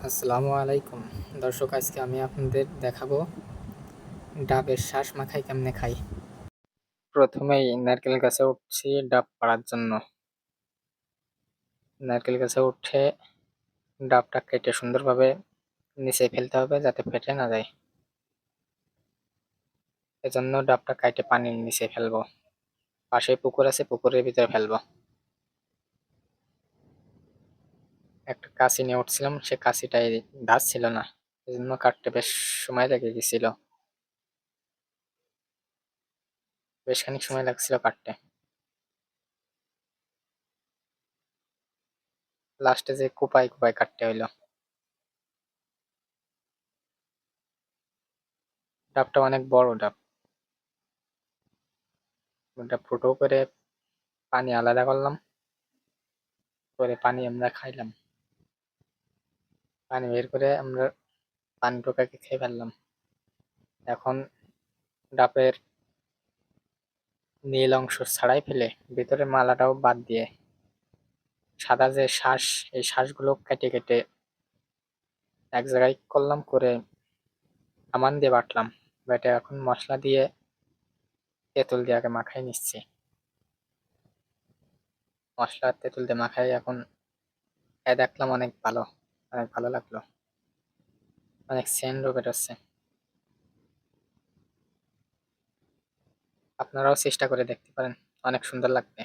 আসসালামু আলাইকুম দর্শক, আজকে আমি আপনাদের দেখাবো ডাবের শাঁস মাখাই কেমনে খাই। প্রথমেই নারকেল গাছে উঠছি ডাব পাড়ার জন্য। নারকেল গাছে উঠে ডাবটা কেটে সুন্দরভাবে নিচে ফেলতে হবে যাতে ফেটে না যায়। এজন্য ডাবটা কেটে পানির নিচে ফেলবো। পাশে পুকুর আছে, পুকুরের ভিতরে ফেলবো। একটা কাঁচি নিয়ে উঠছিলাম, সে কাঁচিটাই ধার ছিল না, এজন্য কাটতে বেশ সময় লেগে গেছিল। বেশ খানিক সময় লাগছিল কাটতে। লাস্টে যে কোপায় কোপায় কাটতে হইলো। ডাবটা অনেক বড় ডাব। ওটা ফুটো করে পানি আলাদা করলাম, করে পানি আমরা খাইলাম। পানি বের করে আমরা পানি টোকাকে খেয়ে ফেললাম। এখন ডাবের নীল অংশ ছাড়াই ফেলে ভিতরে মালাটাও বাদ দিয়ে সাদা যে শ্বাস, এই শ্বাসগুলো কেটে কেটে এক জায়গায় করলাম, করে আমান দিয়ে বাটলাম। বেটে এখন মশলা দিয়ে তেঁতুল দিয়ে আগে মাখাই নিচ্ছি। মশলা তেঁতুল দিয়ে মাখাই এখন দেখলাম অনেক ভালো, অনেক ভালো লাগলো। অনেক সেন্টও বেরোচ্ছে। আপনারাও চেষ্টা করে দেখতে পারেন, অনেক সুন্দর লাগবে।